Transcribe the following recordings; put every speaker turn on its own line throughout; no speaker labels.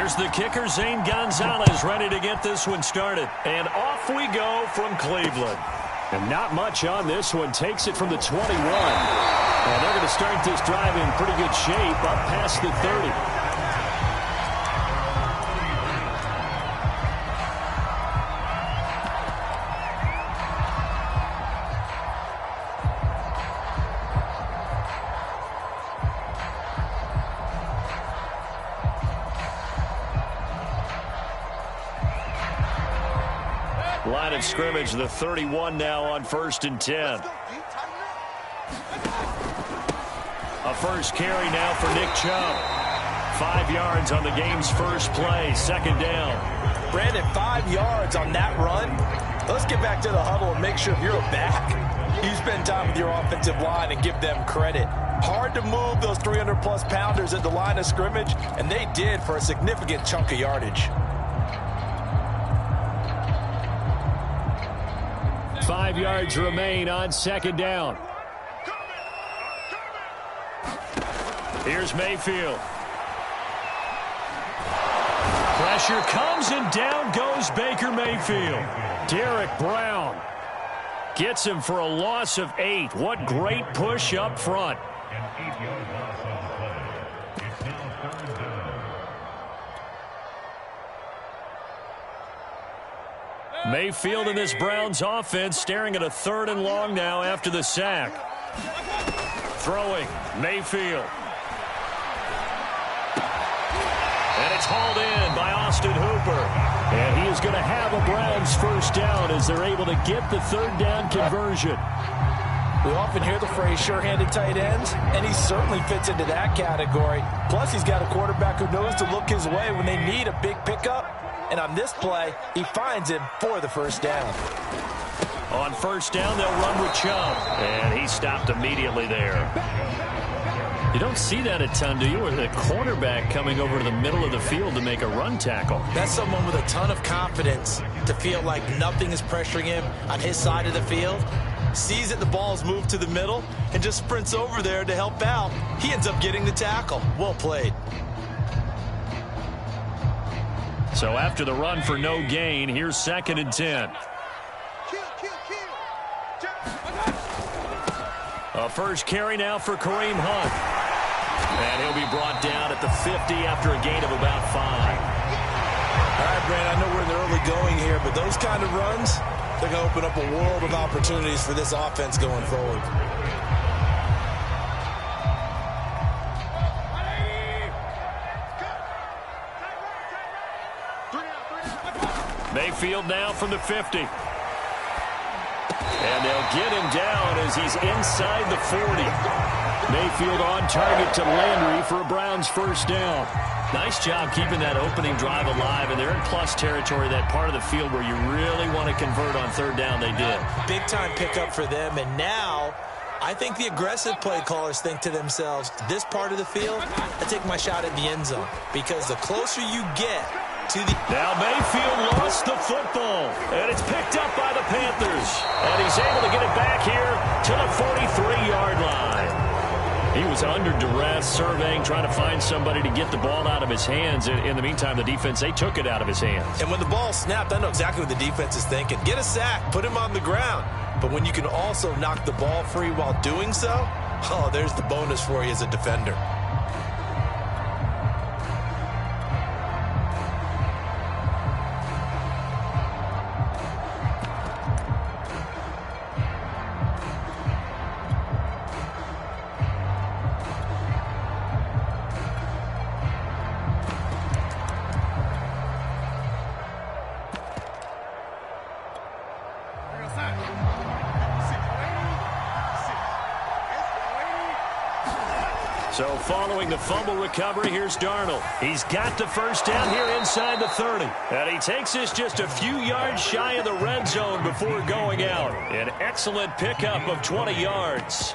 Here's the kicker, Zane Gonzalez, ready to get this one started. And off we go from Cleveland. And not much on this one. Takes it from the 21. And they're going to start this drive in pretty good shape up past the 30. Line of scrimmage, the 31 now on 1st and 10. A first carry now for Nick Chubb. 5 yards on the game's first play, 2nd down.
Brandon, 5 yards on that run. Let's get back to the huddle and make sure you're back. You spend time with your offensive line and give them credit. Hard to move those 300-plus pounders at the line of scrimmage, and they did for a significant chunk of yardage.
5 yards remain on 2nd down. Here's Mayfield. Pressure comes and down goes Baker Mayfield. Derek Brown gets him for a loss of 8. What great push up front. Mayfield in this Browns offense staring at a 3rd and long now after the sack. Throwing, Mayfield. And it's hauled in by Austin Hooper. And he is going to have a Browns first down as they're able to get the 3rd down conversion.
We often hear the phrase sure-handed tight ends, and he certainly fits into that category. Plus, he's got a quarterback who knows to look his way when they need a big pickup. And on this play, he finds him for the first down.
On 1st down, they'll run with Chubb. And he stopped immediately there. You don't see that a ton, do you? Or the cornerback coming over to the middle of the field to make a run tackle.
That's someone with a ton of confidence to feel like nothing is pressuring him on his side of the field. Sees that the ball's moved to the middle and just sprints over there to help out. He ends up getting the tackle. Well played.
So after the run for no gain, here's 2nd and 10. A first carry now for Kareem Hunt. And he'll be brought down at the 50 after a gain of about 5.
All right, Brandon, I know we're in the early going here, but those kind of runs, they're going to open up a world of opportunities for this offense going forward.
Mayfield now from the 50. And they'll get him down as he's inside the 40. Mayfield on target to Landry for a Browns first down. Nice job keeping that opening drive alive, and they're in plus territory, that part of the field where you really want to convert on 3rd down. They did.
Big-time pickup for them, and now I think the aggressive play callers think to themselves, this part of the field, I take my shot at the end zone, because the closer you get to the...
Now Mayfield lost the football, and it's picked up by the Panthers, and he's able to get it back here to the 43-yard line. He was under duress, surveying, trying to find somebody to get the ball out of his hands. In the meantime, the defense, they took it out of his hands.
And when the ball snapped, I know exactly what the defense is thinking. Get a sack, put him on the ground. But when you can also knock the ball free while doing so, oh, there's the bonus for you as a defender.
So following the fumble recovery, here's Darnold. He's got the first down here inside the 30. And he takes this just a few yards shy of the red zone before going out. An excellent pickup of 20 yards.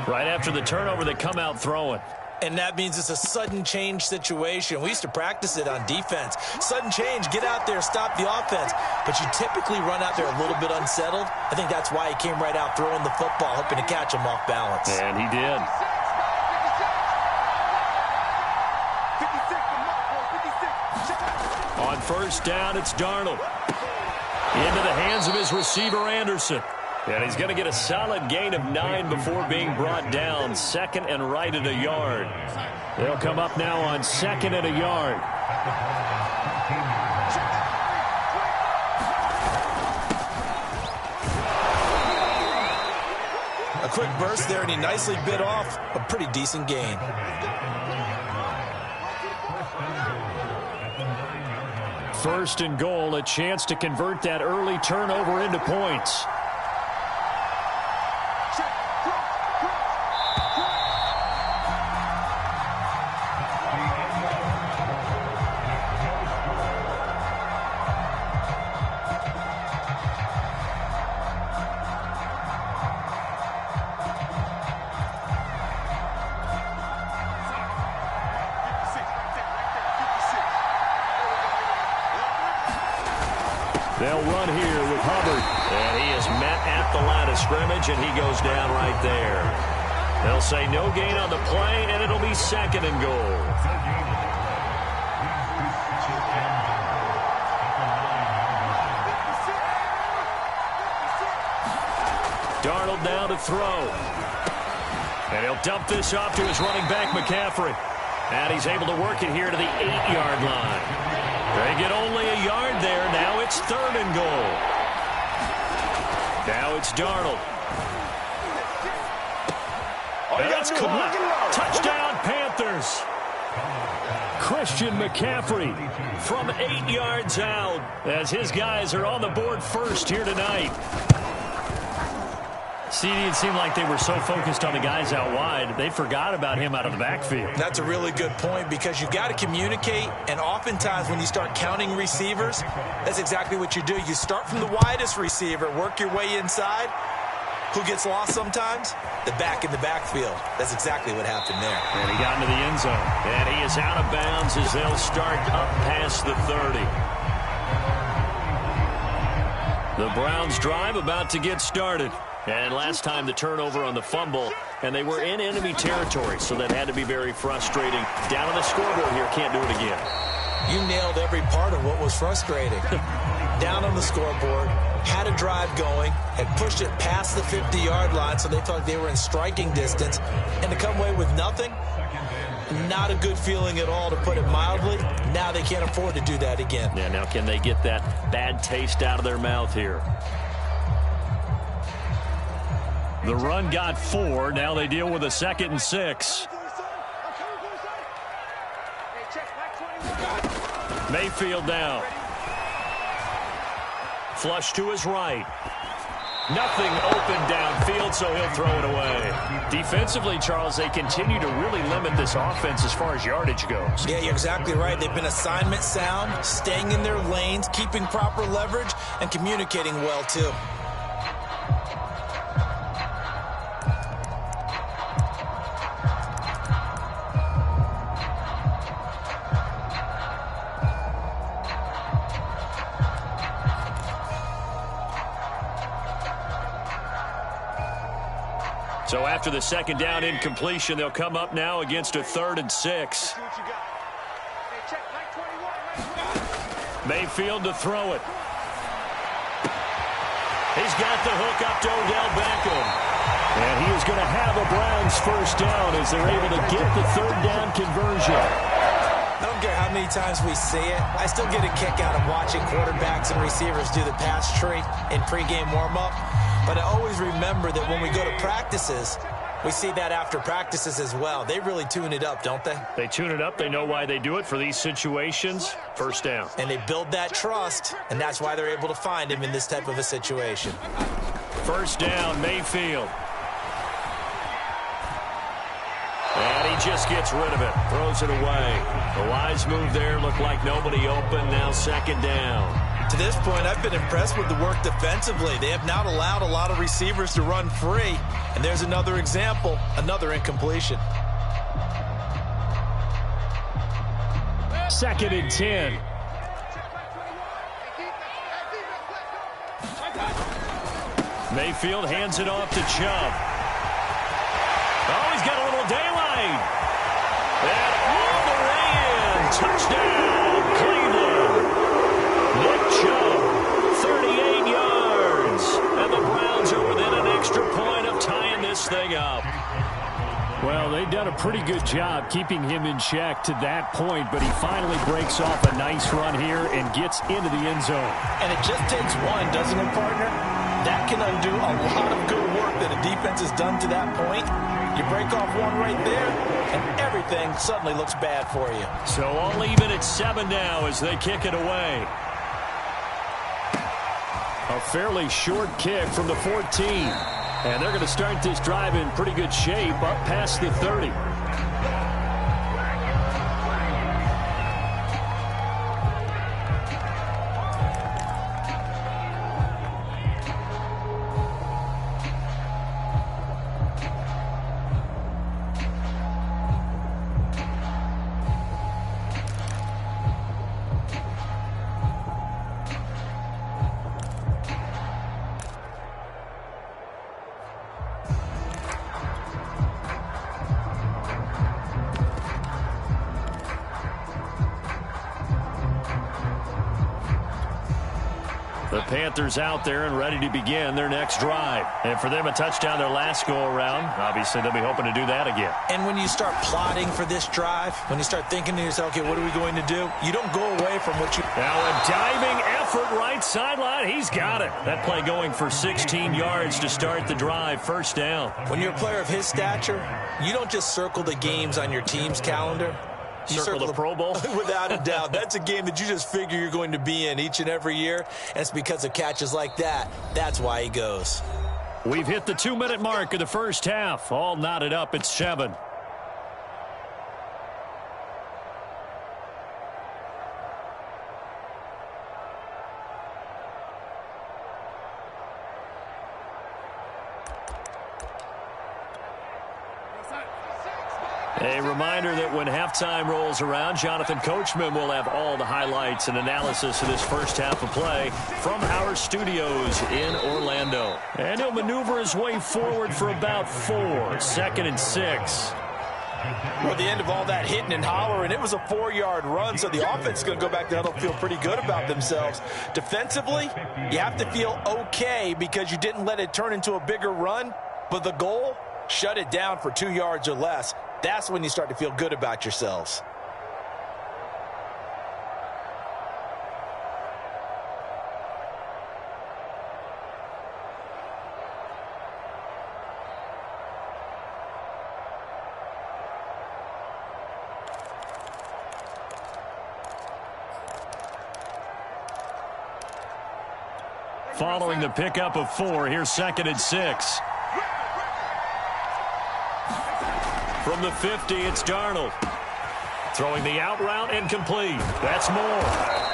Right after the turnover, they come out throwing.
And that means it's a sudden change situation. We used to practice it on defense. Sudden change, get out there, stop the offense. But you typically run out there a little bit unsettled. I think that's why he came right out throwing the football, hoping to catch him off balance.
And he did. On first down, it's Darnold. Into the hands of his receiver, Anderson. And he's going to get a solid gain of 9 before being brought down. Second and right at a yard. They'll come up now on second and a yard.
A quick burst there, and he nicely bit off a pretty decent gain.
First and goal, a chance to convert that early turnover into points. They'll run here with Hubbard. And he is met at the line of scrimmage, and he goes down right there. They'll say no gain on the play, and it'll be second and goal. Darnold down to throw. And he'll dump this off to his running back, McCaffrey. And he's able to work it here to the 8-yard line. They get only a yard there. Now it's third and goal. Now it's Darnold. That's caught. Touchdown, Panthers. Christian McCaffrey from 8 yards out as his guys are on the board first here tonight. CD, it seemed like they were so focused on the guys out wide, they forgot about him out of the backfield.
That's a really good point because you've got to communicate, and oftentimes when you start counting receivers, that's exactly what you do. You start from the widest receiver, work your way inside. Who gets lost sometimes? The back in the backfield. That's exactly what happened there.
And he got into the end zone. And he is out of bounds as they'll start up past the 30. The Browns drive about to get started. And last time the turnover on the fumble, and they were in enemy territory, so that had to be very frustrating. Down on the scoreboard here, can't do it again.
You nailed every part of what was frustrating. Down on the scoreboard, had a drive going, had pushed it past the 50-yard line, so they thought they were in striking distance, and to come away with nothing, not a good feeling at all, to put it mildly. Now they can't afford to do that again.
Yeah, now can they get that bad taste out of their mouth here? The run got 4. Now they deal with a 2nd and 6. Mayfield down. Flush to his right. Nothing open downfield, so he'll throw it away. Defensively, Charles, they continue to really limit this offense as far as yardage goes.
Yeah, you're exactly right. They've been assignment sound, staying in their lanes, keeping proper leverage, and communicating well, too.
So after the second down incompletion, they'll come up now against a 3rd and 6. Mayfield to throw it. He's got the hook up to Odell Beckham. And he is going to have a Browns first down as they're able to get the 3rd down conversion.
I don't care how many times we see it. I still get a kick out of watching quarterbacks and receivers do the pass tree in pregame warm-up. But I always remember that when we go to practices, we see that after practices as well. They really tune it up, don't they?
They tune it up. They know why they do it for these situations. First down.
And they build that trust, and that's why they're able to find him in this type of a situation.
First down, Mayfield. And he just gets rid of it. Throws it away. The wise move there. Looked like nobody open. Now 2nd down.
To this point, I've been impressed with the work defensively. They have not allowed a lot of receivers to run free. And there's another example, another incompletion.
2nd and 10. Mayfield hands it off to Chubb. Oh, he's got a little daylight. And all the way in. Touchdown, Cleveland. done a pretty good job keeping him in check to that point, but he finally breaks off a nice run here and gets into the end zone.
And it just takes one, doesn't it, partner? That can undo a lot of good work that a defense has done to that point. You break off one right there, and everything suddenly looks bad for you.
So all even at 7 now as they kick it away. A fairly short kick from the 14. And they're going to start this drive in pretty good shape up past the 30. The Panthers out there and ready to begin their next drive. And for them, a touchdown their last go-around. Obviously, they'll be hoping to do that again.
And when you start plotting for this drive, when you start thinking to yourself, okay, what are we going to do? You don't go away from what you...
Now a diving effort right sideline. He's got it. That play going for 16 yards to start the drive. First down.
When you're a player of his stature, you don't just circle the games on your team's calendar.
You circle the Pro Bowl?
Without a doubt. That's a game that you just figure you're going to be in each and every year, and it's because of catches like that. That's why he goes.
We've hit the 2-minute mark of the first half. All knotted up at 7. A reminder that when halftime rolls around, Jonathan Coachman will have all the highlights and analysis of this first half of play from our studios in Orlando. And he'll maneuver his way forward for about 4. 2nd and 6.
Well, at the end of all that hitting and hollering, it was a 4-yard run, so the offense is going to go back to huddle, feel pretty good about themselves. Defensively, you have to feel okay because you didn't let it turn into a bigger run, but the goal, shut it down for 2 yards or less. That's when you start to feel good about yourselves.
Following the pickup of 4, here's 2nd and 6. From the 50, it's Darnold. Throwing the out route and complete. That's Moore.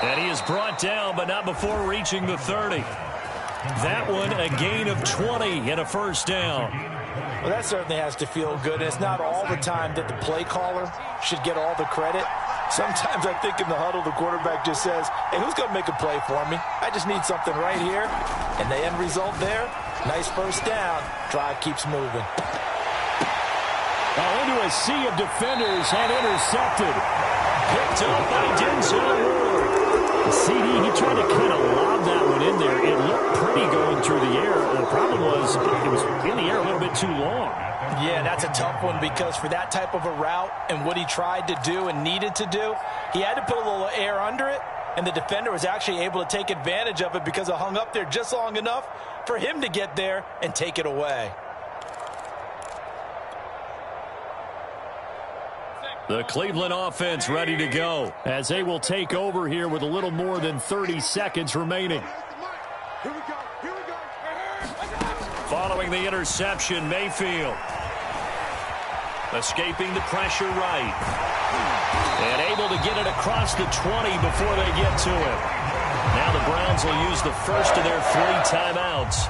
And he is brought down, but not before reaching the 30. That one, a gain of 20 and a first down.
Well, that certainly has to feel good. It's not all the time that the play caller should get all the credit. Sometimes I think in the huddle, the quarterback just says, hey, who's going to make a play for me? I just need something right here. And the end result there, nice first down. Drive keeps moving.
Into a sea of defenders and intercepted. Picked up by Denzel Ward. CD, he tried to kind of lob that one in there. It looked pretty going through the air. The problem was it was in the air a little bit too long.
Yeah, that's a tough one because for that type of a route and what he tried to do and needed to do, he had to put a little air under it, and the defender was actually able to take advantage of it because it hung up there just long enough for him to get there and take it away.
The Cleveland offense ready to go as they will take over here with a little more than 30 seconds remaining. Following the interception, Mayfield. Escaping the pressure right. And able to get it across the 20 before they get to it. Now the Browns will use the first of their 3 timeouts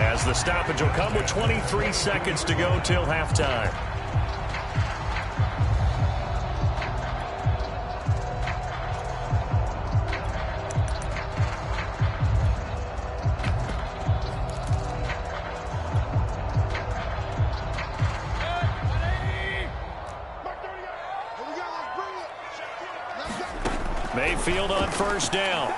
as the stoppage will come with 23 seconds to go till halftime. Mayfield on first down.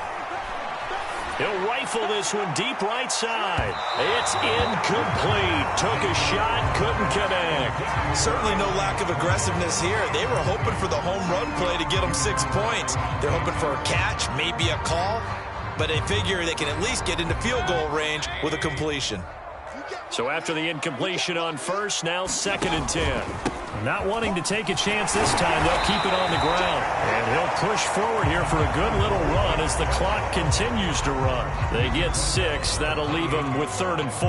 He'll rifle this one deep right side. It's incomplete. Took a shot, couldn't connect.
Certainly no lack of aggressiveness here. They were hoping for the home run play to get them 6 points. They're hoping for a catch, maybe a call, but they figure they can at least get into field goal range with a completion.
So after the incompletion on first, now 2nd and 10. Not wanting to take a chance this time, they'll keep it on the ground. And he'll push forward here for a good little run as the clock continues to run. They get 6. That'll leave them with 3rd and 4.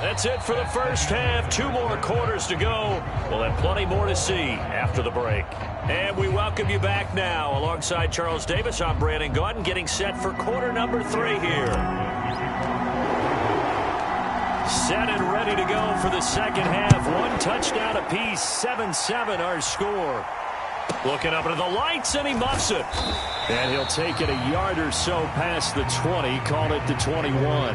That's it for the first half. 2 more quarters to go. We'll have plenty more to see after the break. And we welcome you back now. Alongside Charles Davis, I'm Brandon Gaudin, getting set for quarter number 3 here. Set and ready to go for the second half. 1 touchdown apiece, 7-7 our score. Looking up into the lights, and he muffs it. And he'll take it a yard or so past the 20, call it the 21.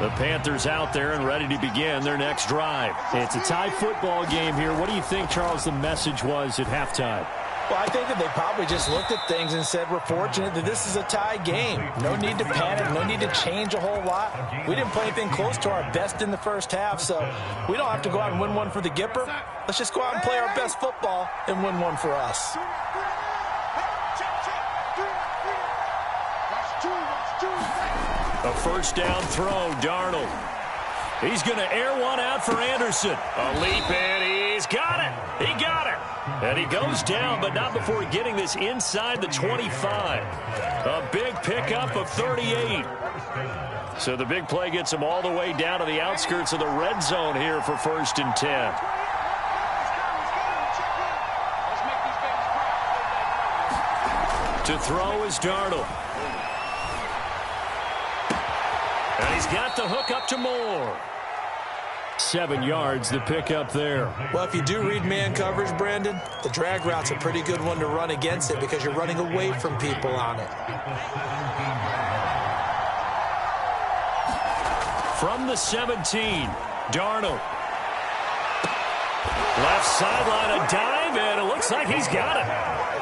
The Panthers out there and ready to begin their next drive. It's a tie football game here. What do you think, Charles, the message was at halftime?
Well, I think that they probably just looked at things and said, we're fortunate that this is a tie game. No need to panic, no need to change a whole lot. We didn't play anything close to our best in the first half, so we don't have to go out and win one for the Gipper. Let's just go out and play our best football and win one for us.
A first down throw, Darnold. He's going to air one out for Anderson. A leap, and he's got it. He got it. And he goes down, but not before getting this inside the 25. A big pickup of 38. So the big play gets him all the way down to the outskirts of the red zone here for 1st and 10. To throw is Darnold. And he's got the hook up to Moore. 7 yards, the pickup there.
Well, if you do read man coverage, Brandon, the drag route's a pretty good one to run against it because you're running away from people on it.
From the 17, Darnold. Left sideline, a dive, and it looks like he's got it.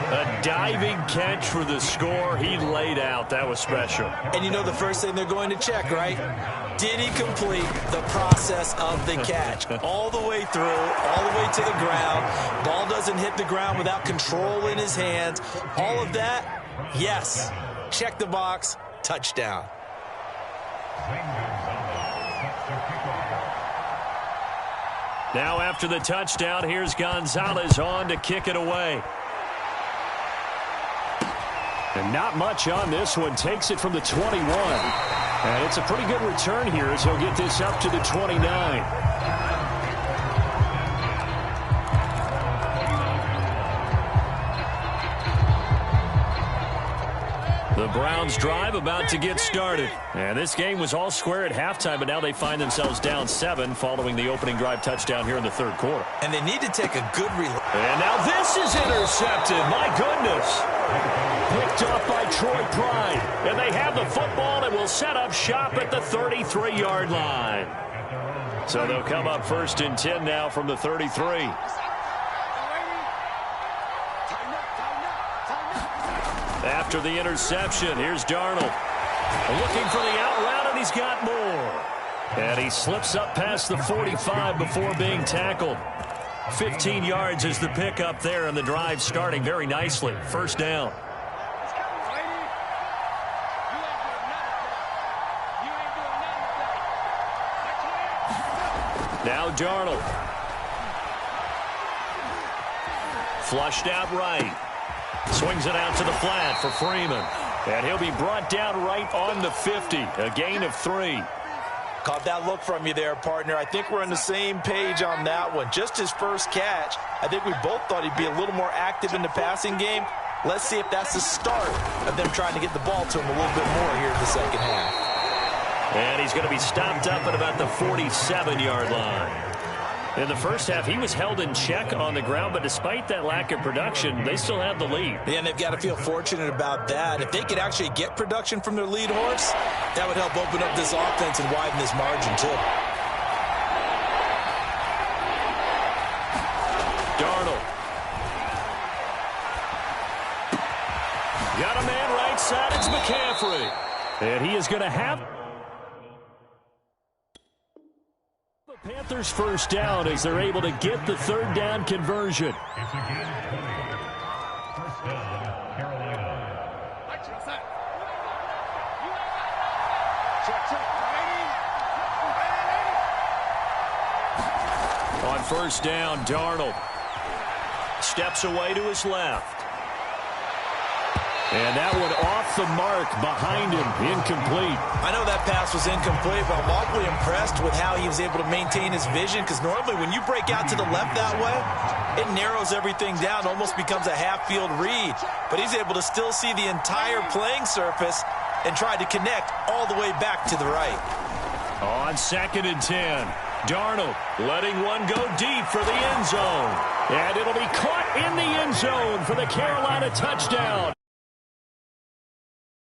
A diving catch for the score. He laid out. That was special.
And you know the first thing they're going to check, right? Did he complete the process of the catch? All the way through, all the way to the ground. Ball doesn't hit the ground without control in his hands. All of that, yes. Check the box, touchdown.
Now after the touchdown, here's Gonzalez on to kick it away. And not much on this one. Takes it from the 21. And it's a pretty good return here as he'll get this up to the 29. The Browns drive about to get started. And this game was all square at halftime, but now they find themselves down 7 following the opening drive touchdown here in the 3rd quarter.
And they need to take a good relief.
And now this is intercepted. My goodness. Picked off by Troy Pride. And they have the football and will set up shop at the 33-yard line. So they'll come up 1st and 10 now from the 33. After the interception, here's Darnold. Looking for the out route, and he's got more. And he slips up past the 45 before being tackled. 15 yards is the pickup there, and the drive starting very nicely. 1st down. Now Darnold. Flushed out right. Swings it out to the flat for Freeman. And he'll be brought down right on the 50. A gain of 3.
Caught that look from you there, partner. I think we're on the same page on that one. Just his first catch. I think we both thought he'd be a little more active in the passing game. Let's see if that's the start of them trying to get the ball to him a little bit more here in the second half.
And he's going to be stopped up at about the 47-yard line. In the first half, he was held in check on the ground, but despite that lack of production, they still have the lead.
Yeah, and they've got to feel fortunate about that. If they could actually get production from their lead horse, that would help open up this offense and widen this margin, too.
And he is going to have the Panthers first down as they're able to get the third down conversion.
It's again first down, Carolina.
On first down, Darnold steps away to his left. And that one off the mark behind him, incomplete.
I know that pass was incomplete, but I'm awfully impressed with how he was able to maintain his vision, because normally when you break out to the left that way, it narrows everything down, almost becomes a half-field read. But he's able to still see the entire playing surface and try to connect all the way back to the right.
On 2nd and 10, Darnold letting one go deep for the end zone. And it'll be caught in the end zone for the Carolina touchdown.